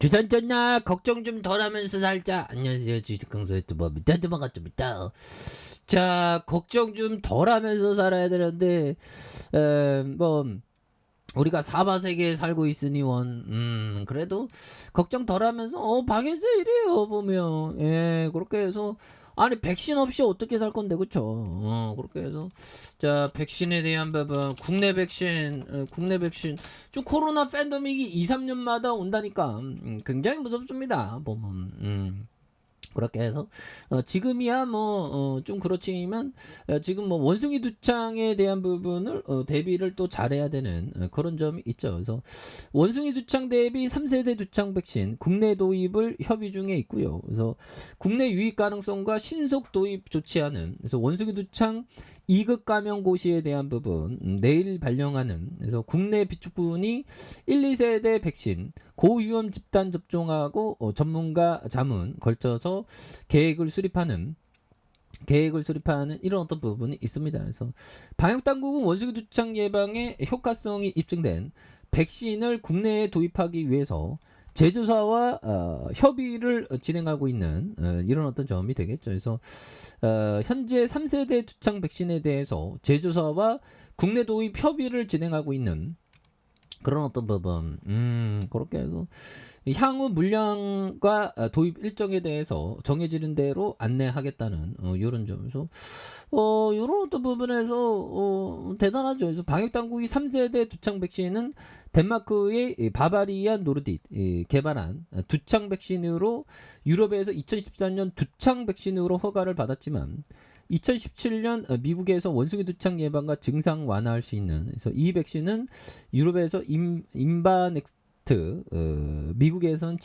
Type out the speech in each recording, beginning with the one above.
주산전나 걱정 좀 덜하면서 살자. 안녕하세요, 주식강사 유튜버 밑단데 반갑습니다. 자, 걱정 좀 덜하면서 살아야 되는데 뭐 우리가 사바세계에 살고 있으니 그래도 걱정 덜하면서 방에서 이래요 보면. 예, 그렇게 해서 아니 백신 없이 어떻게 살 건데, 그쵸? 그렇게 해서 자, 백신에 대한 부분, 국내 백신 좀 코로나 팬데믹이 2, 3년마다 온다니까 굉장히 무섭습니다 보면. 그렇게 해서 지금이야 뭐 좀 그렇지만 지금 뭐 원숭이 두창에 대한 부분을 대비를 또 잘해야 되는 그런 점이 있죠. 그래서 원숭이 두창 대비 3세대 두창 백신 국내 도입을 협의 중에 있고요. 그래서 국내 유입 가능성과 신속 도입 조치하는, 그래서 원숭이 두창 2급 감염 고시에 대한 부분 내일 발령하는, 그래서 국내 비축분이 1, 2세대 백신 고위험 집단 접종하고 전문가 자문 걸쳐서 계획을 수립하는 이런 어떤 부분이 있습니다. 그래서 방역당국은 원숭이 두창 예방에 효과성이 입증된 백신을 국내에 도입하기 위해서 제조사와 협의를 진행하고 있는 이런 어떤 점이 되겠죠. 그래서 현재 3세대 두창 백신에 대해서 제조사와 국내 도입 협의를 진행하고 있는 그런 어떤 부분, 그렇게 해서 향후 물량과 도입 일정에 대해서 정해지는 대로 안내하겠다는 이런 점에서 이런 어떤 부분에서 대단하죠. 그래서 방역 당국이 3세대 두창 백신은 덴마크의 바바리안 노르딧 개발한 두창 백신으로 유럽에서 2014년 두창 백신으로 허가를 받았지만 2017년 미국에서 원숭이 두창 예방과 증상 완화할 수 있는, 그래서 이 백신은 유럽에서 인바넥스트, 미국에서는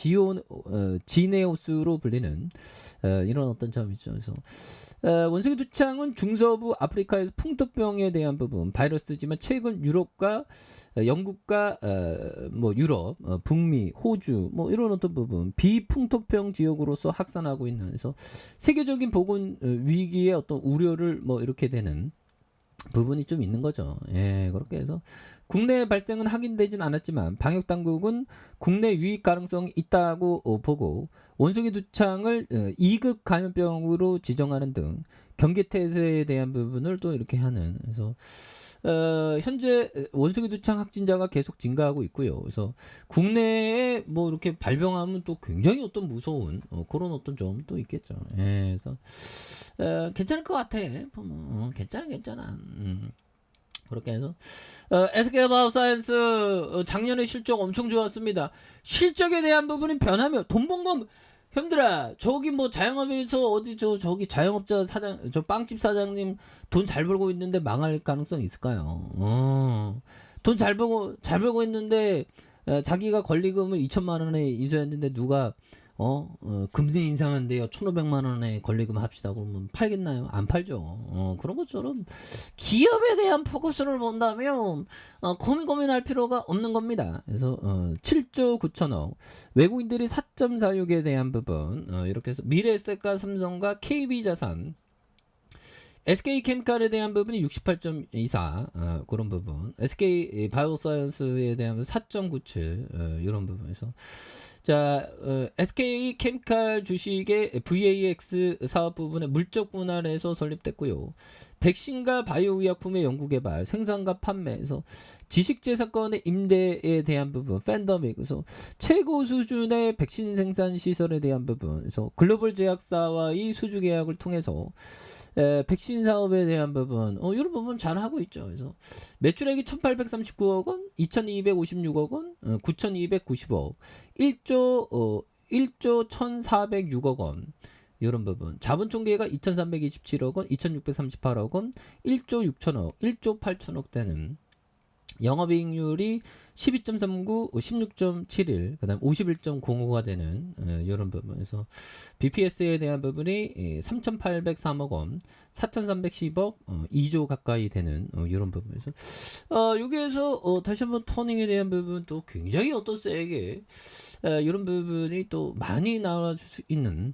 지네오스로 불리는 이런 어떤 점이죠. 그래서 원숭이 두창은 중서부 아프리카에서 풍토병에 대한 부분 바이러스지만 최근 유럽과 영국과 뭐 유럽, 북미, 호주 뭐 이런 어떤 부분 비풍토병 지역으로서 확산하고 있는, 그래서 세계적인 보건 위기의 어떤 우려를 뭐 이렇게 되는 부분이 좀 있는 거죠. 예, 그렇게 해서 국내 발생은 확인되진 않았지만 방역 당국은 국내 유입 가능성이 있다고 보고 원숭이 두창을 2급 감염병으로 지정하는 등 경계 태세에 대한 부분을 또 이렇게 하는, 그래서 현재 원숭이 두창 확진자가 계속 증가하고 있고요. 그래서 국내에 뭐 이렇게 발병하면 또 굉장히 어떤 무서운 그런 어떤 점도 있겠죠. 예, 그래서 괜찮을 것 같아. 보면 괜찮아. 그렇게 해서 SK마우사이언스 작년에 실적 엄청 좋았습니다. 실적에 대한 부분이 변하면 돈 번 건, 형들아, 저기 뭐 자영업에서 어디 저기 자영업자 사장, 저 빵집 사장님 돈 잘 벌고 있는데 망할 가능성 있을까요? 돈 잘 벌고 있는데 자기가 권리금을 2천만 원에 인수했는데 누가 금리 인상한대요. 1,500만 원에 권리금 합시다. 그러면 팔겠나요? 안 팔죠. 그런 것처럼 기업에 대한 포커스를 본다면 고민할 필요가 없는 겁니다. 그래서 7조 9천억, 외국인들이 4.46에 대한 부분 이렇게 해서 미래에셋과 삼성과 KB자산, SK케미칼에 대한 부분이 68.24 그런 부분, SK바이오사이언스에 대한 4.97 이런 부분에서 자, SK케미칼 주식의 VAX 사업 부분의 물적 분할에서 설립됐고요. 백신과 바이오의약품의 연구개발, 생산과 판매에서 지식재산권의 임대에 대한 부분, 팬더믹, 그래서 최고 수준의 백신 생산 시설에 대한 부분, 그래서 글로벌 제약사와의 수주 계약을 통해서 백신 사업에 대한 부분, 이런 부분 잘 하고 있죠. 그래서 매출액이 1,839억 원, 2,256억 원, 9,290억, 1조 1,406억 원. 이런 부분. 자본 총계가 2,327억 원, 2,638억 원, 1조 6천억, 1조 8천억 되는, 영업이익률이 12.39, 16.71, 그 다음 51.05가 되는 이런 부분에서 BPS에 대한 부분이 3,803억 원, 4,310억, 2조 가까이 되는 이런 부분에서 여기에서 다시 한번 터닝에 대한 부분 또 굉장히 어떤 세게 이런 부분이 또 많이 나와줄 수 있는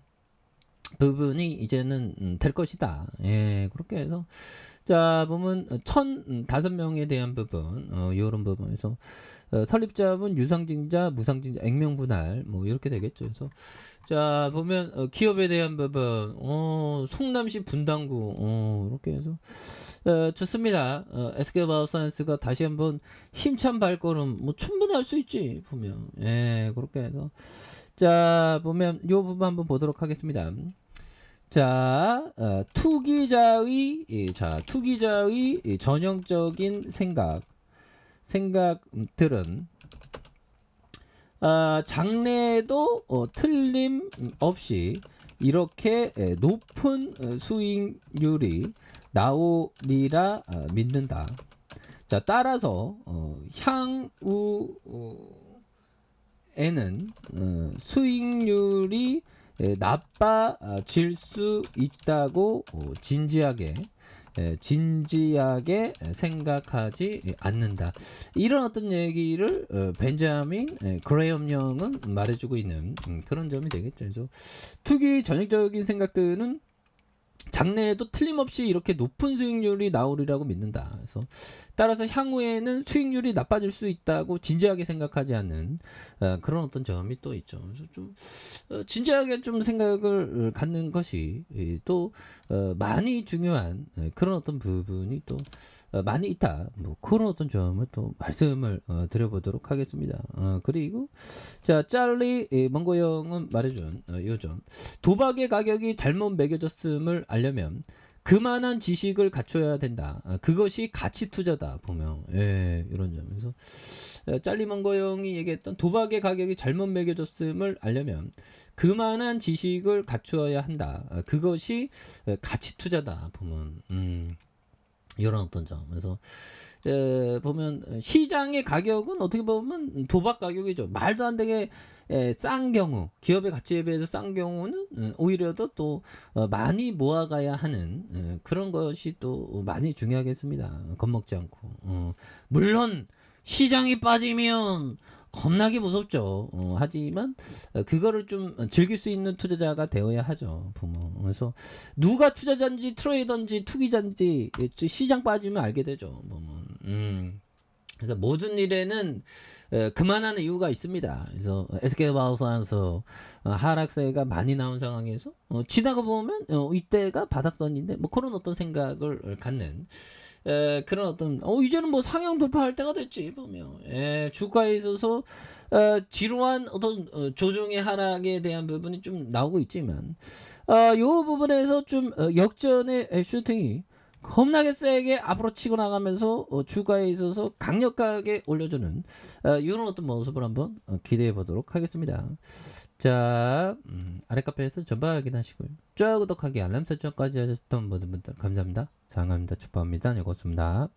부분이 이제는 될 것이다. 예, 그렇게 해서 자, 보면 1005명에 대한 부분, 요런 부분에서 설립자분, 유상증자, 무상증자, 액면분할 뭐 이렇게 되겠죠. 그래서 자, 보면 기업에 대한 부분, 성남시 분당구, 이렇게 해서 좋습니다. SK바이오사이언스가 다시 한번 힘찬 발걸음, 뭐 충분히 할 수 있지 보면, 예, 그렇게 해서 자, 보면 요 부분 한번 보도록 하겠습니다. 자, 투기자의 전형적인 생각들은 장래에도 틀림없이 이렇게 높은 수익률이 나오리라 믿는다. 자, 따라서 향후에는 수익률이 나빠질 수 있다고 진지하게 생각하지 않는다. 이런 어떤 얘기를 벤자민 그레이엄 영은 말해주고 있는 그런 점이 되겠죠. 그래서 투기 전형적인 생각들은 장래에도 틀림없이 이렇게 높은 수익률이 나오리라고 믿는다. 그래서 따라서 향후에는 수익률이 나빠질 수 있다고 진지하게 생각하지 않는 그런 어떤 점이 또 있죠. 그래서 좀 진지하게 좀 생각을 갖는 것이 또 많이 중요한 그런 어떤 부분이 또 많이 있다. 뭐 그런 어떤 점을 또 말씀을 드려보도록 하겠습니다. 그리고 자, 짤리 멍고영은 말해준 요점, 도박의 가격이 잘못 매겨졌음을 알려면 그만한 지식을 갖춰야 된다. 그것이 가치 투자다. 보면, 예, 이런 점에서 짤리먼거영이 얘기했던 도박의 가격이 잘못 매겨졌음을 알려면 그만한 지식을 갖추어야 한다. 그것이 가치 투자다. 보면, 이런 어떤 점. 그래서 보면 시장의 가격은 어떻게 보면 도박 가격이죠. 말도 안 되게 싼 경우, 기업의 가치에 비해서 싼 경우는 오히려 또 많이 모아가야 하는 그런 것이 또 많이 중요하겠습니다. 겁먹지 않고. 물론 시장이 빠지면 겁나게 무섭죠. 하지만 그거를 좀 즐길 수 있는 투자자가 되어야 하죠. 보면. 그래서 누가 투자자인지 트레이더인지 투기자인지 시장 빠지면 알게 되죠. 보면. 그래서 모든 일에는 그만한 이유가 있습니다. 그래서 SK바이오사이언스 하락세가 많이 나온 상황에서 지나가 보면 이때가 바닥선인데 뭐 그런 어떤 생각을 갖는 그런 어떤 이제는 뭐 상향 돌파할 때가 됐지 보면 주가에 있어서 지루한 어떤 조정의 하락에 대한 부분이 좀 나오고 있지만 요 부분에서 좀 역전의 슈팅이 겁나게 세게 앞으로 치고 나가면서 주가에 있어서 강력하게 올려주는 이런 어떤 모습을 한번 기대해 보도록 하겠습니다. 자, 아래 카페에서 전방 확인하시고요. 좋아요, 구독하기, 알람 설정까지 하셨던 모든 분들 감사합니다. 사랑합니다. 축복합니다. 네, 고맙습니다.